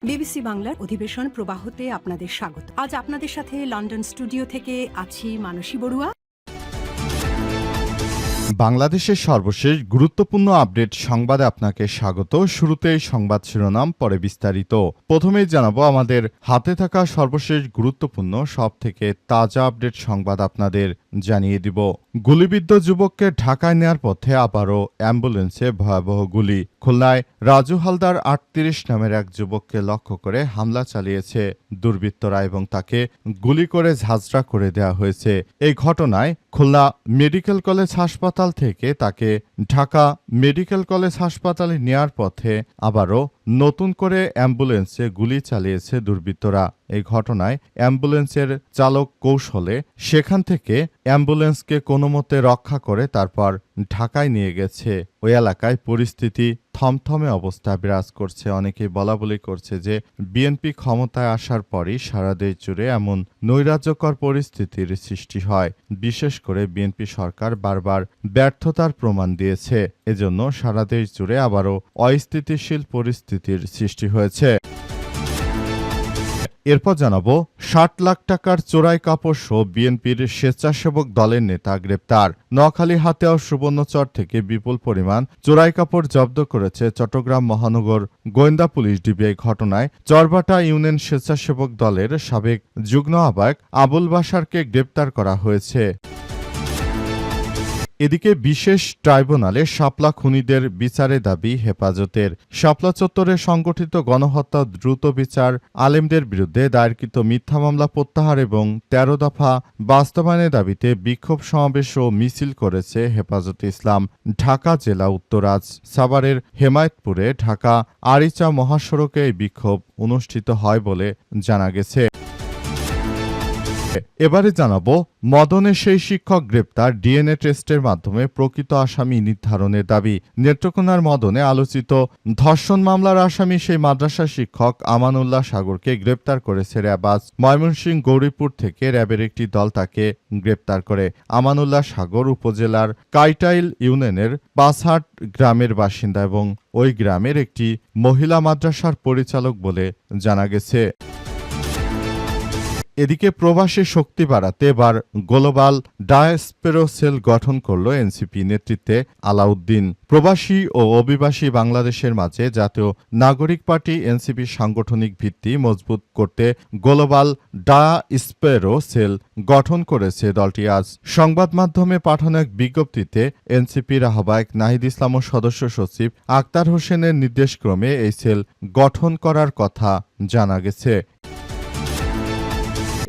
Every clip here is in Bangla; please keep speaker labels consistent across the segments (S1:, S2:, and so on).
S1: বিবিসি বাংলার অধিবেশন প্রবাহতে আপনাদের স্বাগত। আজ আপনাদের সাথে লন্ডন স্টুডিও থেকে আছি মানসী বড়ুয়া।
S2: বাংলাদেশের সর্বশেষ গুরুত্বপূর্ণ আপডেট সংবাদে আপনাকে স্বাগত। শুরুতেই সংবাদ শিরোনাম, পরে বিস্তারিত। প্রথমেই জানাবো আমাদের হাতে থাকা সর্বশেষ গুরুত্বপূর্ণ সবথেকে তাজা আপডেট সংবাদ আপনাদের জানিয়ে দিব। গুলিবিদ্ধ যুবককে ঢাকায় নেয়ার পথে আবারও অ্যাম্বুলেন্সে ভয়াবহ গুলি। খুলনায় রাজু হালদার ৩৮ নামের এক যুবককে লক্ষ্য করে হামলা চালিয়েছে দুর্বৃত্তরা এবং তাকে গুলি করে ঝাঁঝরা করে দেওয়া হয়েছে। এই ঘটনায় খুলনা মেডিকেল কলেজ হাসপাতাল থেকে তাকে ঢাকা মেডিকেল কলেজ হাসপাতালে নেয়ার পথে আবারও নতুন করে অ্যাম্বুলেন্সে গুলি চালিয়েছে দুর্বৃত্তরা। এই ঘটনায় অ্যাম্বুলেন্সের চালক কৌশলে সেখান থেকে অ্যাম্বুলেন্সকে কোনোমতে রক্ষা করে তারপর ঢাকায় নিয়ে গেছে। ওই এলাকায় পরিস্থিতি থমথমে অবস্থা বিরাজ করছে। অনেকেই বলাবলি করছে যে বিএনপি ক্ষমতায় আসার পরই সারা দেশ জুড়ে এমন নৈরাজ্যকর পরিস্থিতির সৃষ্টি হয়। বিশেষ করে বিএনপি সরকার বারবার ব্যর্থতার প্রমাণ দিয়েছে। এজন্য সারা দেশ জুড়ে আবারও অস্থিতিশীল পরিস্থিতির সৃষ্টি হয়েছে। এরপর জানাবো ৬০ লাখ টাকার চোরাই কাপড় সহ বিএনপির স্বেচ্ছাসেবক দলের নেতা গ্রেপ্তার। নোয়াখালী হাতিয়া ও সুবর্ণচর থেকে বিপুল পরিমাণ চোরাই কাপড় জব্দ করেছে চট্টগ্রাম মহানগর গোয়েন্দা পুলিশ ডিবি। এই ঘটনায় চরবাটা ইউনিয়ন স্বেচ্ছাসেবক দলের সাবেক যুগ্ম আহ্বায়ক আবুল বাশারকে গ্রেপ্তার করা হয়েছে। এদিকে বিশেষ ট্রাইব্যুনালে শাপলা খুনিদের বিচারে দাবি হেফাজতের। শাপলা চত্বরে সংগঠিত গণহত্যা দ্রুত বিচার, আলেমদের বিরুদ্ধে দায়েরকৃত মিথ্যা মামলা প্রত্যাহার এবং ১৩ দফা বাস্তবায়নের দাবিতে বিক্ষোভ সমাবেশ ও মিছিল করেছে হেফাজতে ইসলাম। ঢাকা জেলা উত্তরাজ সাভারের হেমায়েতপুরে ঢাকা আরিচা মহাসড়কে এই বিক্ষোভ অনুষ্ঠিত হয় বলে জানা গেছে। এবারে জানাবো মদনে সেই শিক্ষক গ্রেপ্তার, ডিএনএ টেস্টের মাধ্যমে প্রকৃত আসামি নির্ধারণের দাবি। নেত্রকোনার মদনে আলোচিত ধর্ষণ মামলার আসামি সেই মাদ্রাসা শিক্ষক আমানুল্লাহ সাগরকে গ্রেপ্তার করেছে র্যাব। আজ ময়মনসিংহ গৌরীপুর থেকে র্যাবের একটি দল তাকে গ্রেপ্তার করে। আমানুল্লাহ সাগর উপজেলার কাইটাইল ইউনিয়নের পাঁচহাট গ্রামের বাসিন্দা এবং ওই গ্রামের একটি মহিলা মাদ্রাসার পরিচালক বলে জানা গেছে। এদিকে প্রবাসী শক্তি বাড়াতে এবার গ্লোবাল ডায়াসপোরা সেল গঠন করল এনসিপি নেতৃত্বে আলাউদ্দিন। প্রবাসী ও অভিবাসী বাংলাদেশের মাঝে জাতীয় নাগরিক পার্টি এনসিপির সাংগঠনিক ভিত্তি মজবুত করতে গ্লোবাল ডায়াসপোরা সেল গঠন করেছে দলটি। আজ সংবাদ মাধ্যমে পাঠানো এক বিজ্ঞপ্তিতে এনসিপির আহ্বায়ক নাহিদ ইসলাম ও সদস্য সচিব আক্তার হোসেনের নির্দেশক্রমে এই সেল গঠন করার কথা জানা গেছে।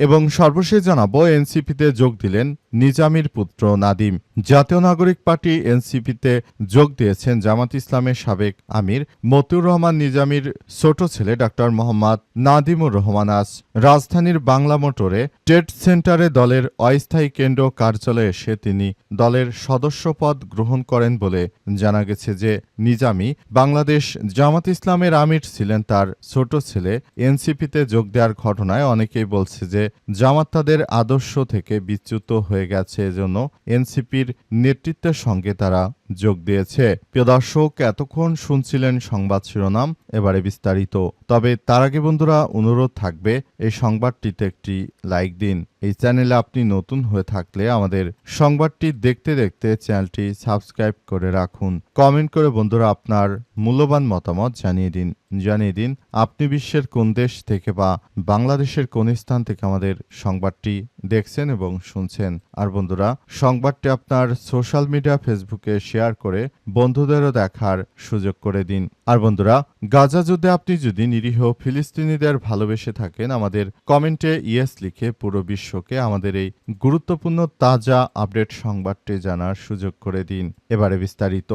S2: এবং সর্বশেষ জানাবো এনসিপিতে যোগ দিলেন নিজামীর পুত্র নাদিম। জাতীয় নাগরিক পার্টি এনসিপিতে যোগ দিয়েছেন জামাত ইসলামের সাবেক আমির মতিউর রহমান নিজামীর ছোট ছেলে ডাক্তার মোহাম্মদ নাদিমুর রহমান। আজ রাজধানীর বাংলা মোটরে ট্রেড সেন্টারে দলের অস্থায়ী কেন্দ্র কার্যালয়ে এসে তিনি দলের সদস্যপদ গ্রহণ করেন বলে জানা গেছে। যে নিজামী বাংলাদেশ জামাত ইসলামের আমির ছিলেন, তার ছোট ছেলে এনসিপিতে যোগ দেওয়ার ঘটনায় অনেকেই বলছে যে জামাত তাদের আদর্শ থেকে বিচ্যুত হয়ে গেছে, এজন্য এনসিপির নেতৃত্বের সঙ্গে তারা যোগ দিয়েছে। প্রিয় দর্শক, এতক্ষণ শুনছিলেন সংবাদ শিরোনাম, এবারে বিস্তারিত। তবে তার আগে বন্ধুরা অনুরোধ থাকবে এই সংবাদটিতে একটি লাইক দিন। এই চ্যানেলে আপনি নতুন হয়ে থাকলে আমাদের সংবাদটি দেখতে দেখতে চ্যানেলটি সাবস্ক্রাইব করে রাখুন। কমেন্ট করে বন্ধুরা আপনার মূল্যবান মতামত জানিয়ে দিন আপনি বিশ্বের কোন দেশ থেকে বা বাংলাদেশের কোন স্থান থেকে আমাদের সংবাদটি দেখছেন এবং শুনছেন। আর বন্ধুরা, সংবাদটি আপনার সোশ্যাল মিডিয়া ফেসবুকে শেয়ার করে বন্ধুদেরও দেখার সুযোগ করে দিন। আর বন্ধুরা, গাজা যুদ্ধে আপনি যদি নিরীহ ফিলিস্তিনিদের ভালোবেসে থাকেন, আমাদের কমেন্টে ইয়েস লিখে পুরো বিশ্বকে আমাদের এই গুরুত্বপূর্ণ তাজা আপডেট সংবাদটি জানার সুযোগ করে দিন। এবারে বিস্তারিত।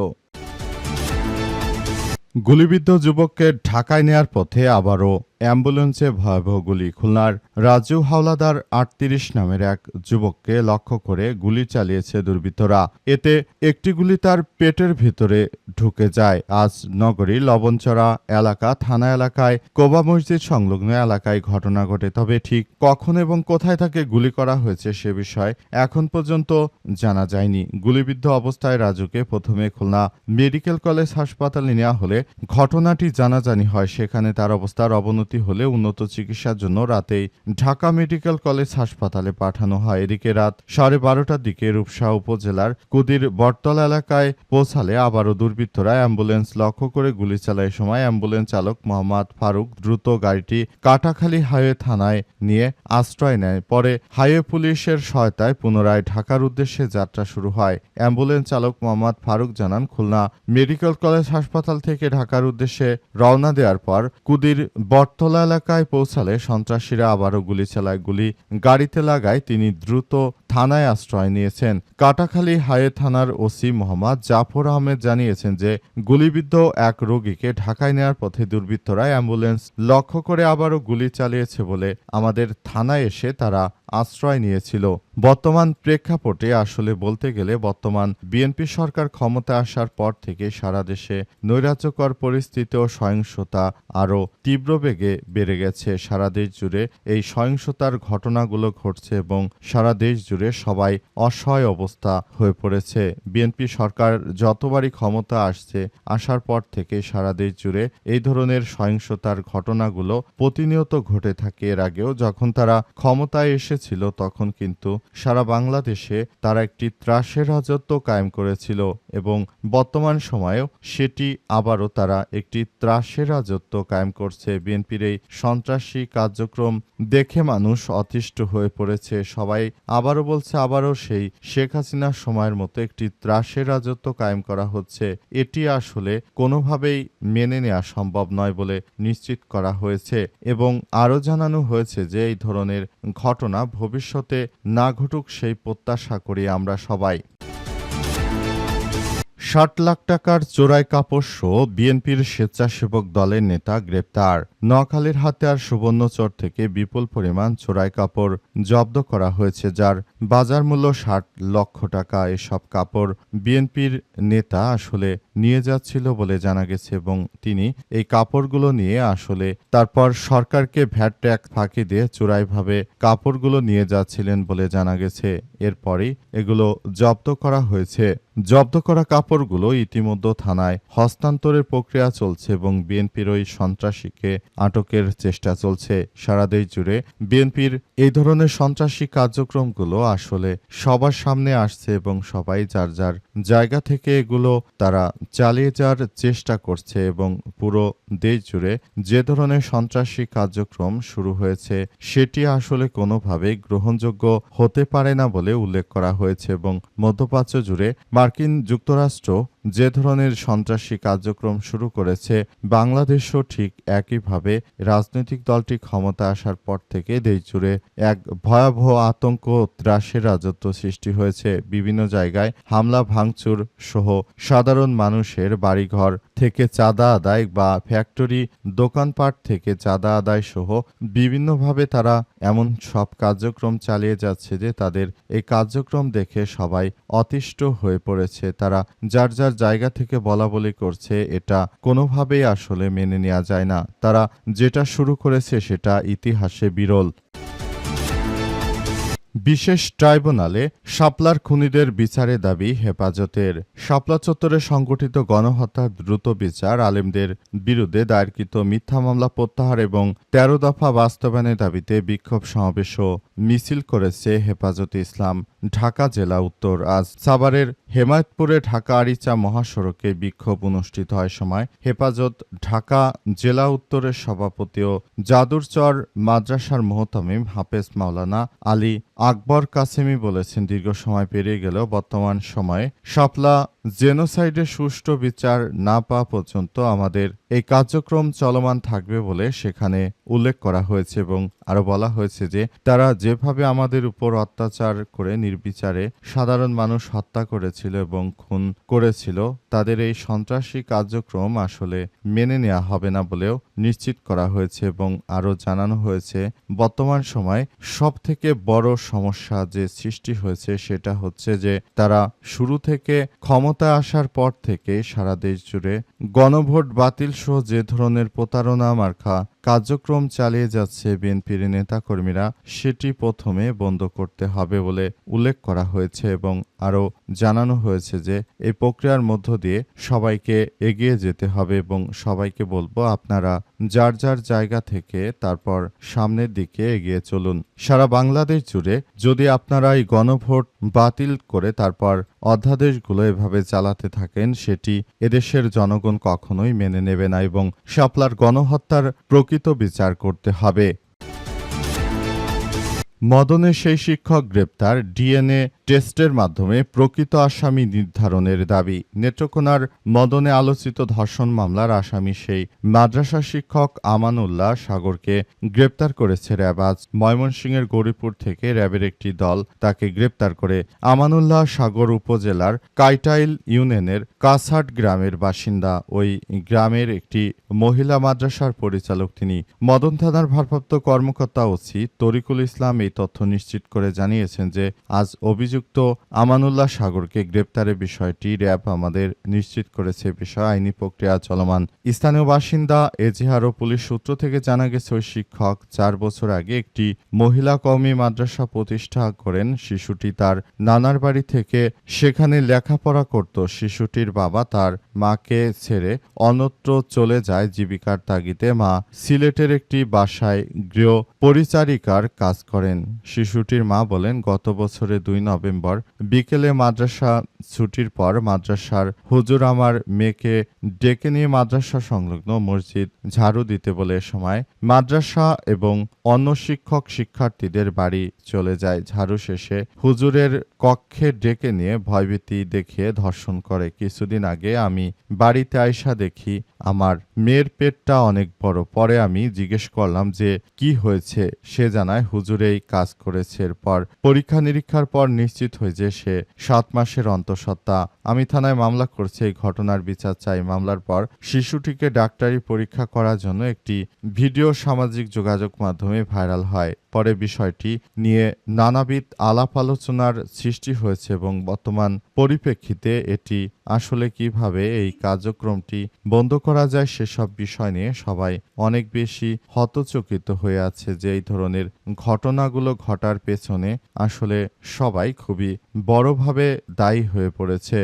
S2: গুলিবিদ্ধ যুবককে ঢাকায় নেয়ার পথে আবারও অ্যাম্বুলেন্সে ভয়াবহ গুলি। খুলনার রাজু হাওলাদার ৩৮ নামের এক যুবককে লক্ষ্য করে গুলি চালিয়েছে দুর্বৃত্তরা। এতে একটি গুলি তার পেটের ভিতরে ঢুকে যায়। আজ নগরীর লবণচড়া এলাকা থানা এলাকায় কোবা মসজিদ সংলগ্ন এলাকায় ঘটনা ঘটে। তবে ঠিক কখন এবং কোথায় তাকে গুলি করা হয়েছে সে বিষয়ে এখন পর্যন্ত জানা যায়নি। গুলিবিদ্ধ অবস্থায় রাজুকে প্রথমে খুলনা মেডিকেল কলেজ হাসপাতালে নেওয়া হলে ঘটনাটি জানাজানি হয়। সেখানে তার অবস্থার অবনতি ভর্তি হলে উন্নত চিকিৎসার জন্য রাতেই ঢাকা মেডিকেল কলেজ হাসপাতালে পাঠানো হয়। এদিকে রাত 12:30টার দিকে রূপসা উপজেলার কুদির বটতলা এলাকায় পৌঁছালে আবারও দুর্বৃত্তরা অ্যাম্বুলেন্স লক্ষ্য করে গুলি চালায়। সময় অ্যাম্বুলেন্স চালক মোহাম্মদ ফারুক দ্রুত গাড়িটি কাটাখালী হাইওয়ে থানায় নিয়ে আশ্রয় নেয়। পরে হাইওয়ে পুলিশের সহায়তায় পুনরায় ঢাকার উদ্দেশ্যে যাত্রা শুরু হয়। অ্যাম্বুলেন্স চালক মোহাম্মদ ফারুক জানান, খুলনা মেডিকেল কলেজ হাসপাতাল থেকে ঢাকার উদ্দেশ্যে রওনা দেওয়ার পর কুদির বটতলা এলাকায় পৌঁছালে সন্ত্রাসীরা আবারও গুলি চালায়। গুলি গাড়িতে লাগায় তিনি দ্রুত থানায় আশ্রয় নিয়েছেন। কাটাখালী হাইওয়ে থানার ওসি মোহাম্মদ জাফর আহমেদ জানিয়েছেন যে গুলিবিদ্ধ এক রোগীকে ঢাকায় নেওয়ার পথে দুর্বৃত্তরা অ্যাম্বুলেন্স লক্ষ্য করে আবারও গুলি চালিয়েছে বলে আমাদের থানায় এসে তারা আশ্রয় নিয়েছিল। বর্তমান প্রেক্ষাপটে আসলে বলতে গেলে বর্তমান বিএনপি সরকার ক্ষমতা আসার পর থেকে সারা দেশে নৈরাজ্যকর পরিস্থিতি ও সহিংসতা আরও তীব্র বেগে বেড়ে গেছে। সারা দেশ জুড়ে এই সহিংসতার ঘটনাগুলো ঘটছে এবং সারা দেশ জুড়ে সবাই অসহায় অবস্থা হয়ে পড়েছে। বিএনপি সরকার যতবারই ক্ষমতা আসার পর থেকে সারা দেশ জুড়ে এই ধরনের সহিংসতার ঘটনাগুলো প্রতিনিয়ত ঘটে থাকে। এর আগেও যখন তারা ক্ষমতায় এসেছিল তখন কিন্তু সারা বাংলাদেশে তারা একটি ত্রাসের রাজত্ব কায়েম করেছিল এবং বর্তমান সময়েও সেটি আবারও তারা একটি ত্রাসের রাজত্ব কায়েম করছে। বিএনপির এই সন্ত্রাসী কার্যক্রম দেখে মানুষ অতিষ্ঠ হয়ে পড়েছে। সবাই আবারও বলছে আবারও সেই শেখ হাসিনার সময়ের মতো একটি ত্রাসের রাজত্ব কায়েম করা হচ্ছে। এটি আসলে কোনোভাবেই মেনে নেওয়া সম্ভব নয় বলে নিশ্চিত করা হয়েছে এবং আরও জানানো হয়েছে যে এই ধরনের ঘটনা ভবিষ্যতে না ঘটুক সেই প্রত্যাশা করি আমরা সবাই। ৬০ লাখ টাকার চোরাই কাপড় সহ বিএনপির স্বেচ্ছাসেবক দলের নেতা গ্রেপ্তার। নোয়াখালীর হাতিয়ার সুবর্ণচর থেকে বিপুল পরিমাণ চোরাই কাপড় জব্দ করা হয়েছে, যার বাজার মূল্য ৬০ লক্ষ টাকা। এসব কাপড় বিএনপির নেতা আসলে নিয়ে যাচ্ছিল বলে জানা গেছে এবং তিনি এই কাপড়গুলো নিয়ে আসলে তারপর সরকারকে ভ্যাট ট্যাক্স ফাঁকি দিয়ে চোরাইভাবে কাপড়গুলো নিয়ে যাচ্ছিলেন বলে জানা গেছে। এরপরই এগুলো জব্দ করা হয়েছে। জব্দ করা কাপড়গুলো ইতিমধ্যে থানায় হস্তান্তরের প্রক্রিয়া চলছে এবং বিএনপির ওই সন্ত্রাসীকে আটকের চেষ্টা চলছে। সারা দেশ জুড়ে বিএনপির এই ধরনের সন্ত্রাসী কার্যক্রমগুলো আসলে সবার সামনে আসছে এবং সবাই যার যার জায়গা থেকে এগুলো তারা চালিয়ে যাওয়ার চেষ্টা করছে এবং পুরো দেশ জুড়ে যে ধরনের সন্ত্রাসী কার্যক্রম শুরু হয়েছে সেটি আসলে কোনোভাবেই গ্রহণযোগ্য হতে পারে না বলে উল্লেখ করা হয়েছে এবং মধ্যপ্রাচ্য জুড়ে মার্কিন যুক্তরাষ্ট্র যে ধরনের সন্ত্রাসী কার্যক্রম শুরু করেছে বাংলাদেশও ঠিক একইভাবে রাজনৈতিক দলটি ক্ষমতা আসার পর থেকে দেশ জুড়ে এক ভয়াবহ আতঙ্ক ত্রাসের রাজত্ব সৃষ্টি হয়েছে। বিভিন্ন জায়গায় হামলা ভাঙচুর সহ সাধারণ মানুষের বাড়িঘর থেকে চাঁদা আদায় বা ফ্যাক্টরি দোকানপাট থেকে চাঁদা আদায় সহ বিভিন্নভাবে তারা এমন সব কার্যক্রম চালিয়ে যাচ্ছে যে তাদের এই কার্যক্রম দেখে সবাই অতিষ্ঠ হয়ে পড়েছে। তারা যার যার জায়গা থেকে বলাবলি করছে, এটা কোনোভাবেই আসলে মেনে নেওয়া যায় না। তারা যেটা শুরু করেছে সেটা ইতিহাসে বিরল। বিশেষ ট্রাইব্যুনালে শাপলার খুনিদের বিচারে দাবি হেফাজতের। শাপলা চত্বরে সংগঠিত গণহত্যার দ্রুত বিচার, আলেমদের বিরুদ্ধে দায়েরকৃত মিথ্যা মামলা প্রত্যাহার এবং ১৩ দফা বাস্তবায়নের দাবিতে বিক্ষোভ সমাবেশ ও মিছিল করেছে হেফাজতে ইসলাম ঢাকা জেলা উত্তর। আজ সাভারের হেমায়েতপুরে ঢাকা আরিচা মহাসড়কে বিক্ষোভ অনুষ্ঠিত হয়। সময় হেফাজত ঢাকা জেলা উত্তরের সভাপতি ও জাদুরচর মাদ্রাসার মোহতামিম হাফেজ মাওলানা আলী আকবর কাসেমি বলেছেন, দীর্ঘ সময় পেরিয়ে গেলেও বর্তমান সময়ে শাপলা জেনোসাইডের সুষ্ঠু বিচার না পাওয়া পর্যন্ত আমাদের এই কার্যক্রম চলমান থাকবে বলে সেখানে উল্লেখ করা হয়েছে এবং আরো বলা হয়েছে যে তারা যেভাবে আমাদের উপর অত্যাচার করে নির্বিচারে সাধারণ মানুষ হত্যা করেছিল এবং খুন করেছিল, তাদের এই সন্ত্রাসী কার্যক্রম আসলে মেনে নেওয়া হবে না বলেও নিশ্চিত করা হয়েছে এবং আরো জানানো হয়েছে বর্তমান সময় সবথেকে বড় সমস্যা যে সৃষ্টি হয়েছে সেটা হচ্ছে যে তারা শুরু থেকে ক্ষমতায় আসার পর থেকে সারা দেশ জুড়ে গণভোট বাতিল সহ যে ধরনের প্রতারণা মার্কা কার্যক্রম চালিয়ে যাচ্ছে বিএনপির নেতাকর্মীরা সেটি প্রথমে বন্ধ করতে হবে বলে উল্লেখ করা হয়েছে এবং আরও জানানো হয়েছে যে এই প্রক্রিয়ার মধ্য দিয়ে সবাইকে এগিয়ে যেতে হবে এবং সবাইকে বলবো আপনারা যার যার জায়গা থেকে তারপর সামনের দিকে এগিয়ে চলুন। সারা বাংলাদেশ জুড়ে যদি আপনারা এই গণভোট বাতিল করে তারপর অধ্যাদেশগুলো এভাবে চালাতে থাকেন সেটি এদেশের জনগণ কখনোই মেনে নেবে না এবং শাপলার গণহত্যার প্রকৃত বিচার করতে হবে। মদনের সেই শিক্ষক গ্রেপ্তার, ডিএনএ টেস্টের মাধ্যমে প্রকৃত আসামি নির্ধারণের দাবি। নেত্রকোনার মদনে আলোচিত ধর্ষণ মামলার আসামি সেই মাদ্রাসা শিক্ষক আমানুল্লাহ সাগরকে গ্রেপ্তার করেছে র্যাব। আজ ময়মনসিংহের গৌরীপুর থেকে র্যাবের একটি দল তাকে গ্রেপ্তার করে। আমানুল্লাহ সাগর উপজেলার কাইটাইল ইউনিয়নের কাছাট গ্রামের বাসিন্দা। ওই গ্রামের একটি মহিলা মাদ্রাসার পরিচালক তিনি। মদন থানার ভারপ্রাপ্ত কর্মকর্তা ওসি তরিকুল ইসলাম এই তথ্য নিশ্চিত করে জানিয়েছেন যে আজ অভিযুক্ত আমানুল্লাহ সাগরকে গ্রেপ্তারের বিষয়টি র্যাব আমাদের নিশ্চিত করেছে। বিষয়ে আইনি প্রক্রিয়া চলমান। স্থানীয় বাসিন্দা এজেহার ও পুলিশ সূত্র থেকে জানা গেছে ওই শিক্ষক 4 বছর আগে একটি মহিলা কওমি মাদ্রাসা প্রতিষ্ঠা করেন। শিশুটি তার নানার বাড়ি থেকে সেখানে লেখাপড়া করত। শিশুটির বাবা তার মাকে ছেড়ে অন্যত্র চলে যায় জীবিকার তাগিদে। মা সিলেটের একটি বাসায় গৃহ পরিচারিকার কাজ করেন। শিশুটির মা বলেন, গত বছরের 2 নভেম্বর বিকেলে মাদ্রাসা ছুটির পর মাদ্রাসার হুজুর আমার মেয়েকে ডেকে নিয়ে মাদ্রাসা সংলগ্ন মসজিদ ঝাড়ু দিতে বলে। সময় মাদ্রাসা এবং অন্য শিক্ষক শিক্ষার্থীদের বাড়ি চলে যায়। ঝাড়ু শেষে হুজুরের কক্ষে ডেকে নিয়ে ভয়ভীতি দেখিয়ে ধর্ষণ করে। কিছুদিন আগে আমি বাড়িতে আইসা দেখি আমার মেয়ের পেটটা অনেক বড়। পরে আমি জিজ্ঞেস করলাম যে কি হয়েছে। সে জানায় হুজুর এই কাজ করেছে। এরপর পরীক্ষা নিরীক্ষার পর নিশ্চিত হয়ে যে সে 7 মাসের অন্তঃসত্ত্বা। আমি থানায় মামলা করছি। এই ঘটনার বিচার চাই। মামলার পর শিশুটিকে ডাক্তারি পরীক্ষা করার জন্য একটি ভিডিও সামাজিক যোগাযোগ মাধ্যমে ভাইরাল হয়। পরে বিষয়টি নিয়ে নানাবিধ আলাপ আলোচনার সৃষ্টি হয়েছে এবং বর্তমান পরিপ্রেক্ষিতে এটি আসলে কিভাবে এই কার্যক্রমটি বন্ধ করা যায় সেসব বিষয় নিয়ে সবাই অনেক বেশি হতচকিত হয়ে আছে যে এই ধরনের ঘটনাগুলো ঘটার পেছনে আসলে সবাই খুবই বড়ভাবে দায়ী হয়ে পড়েছে।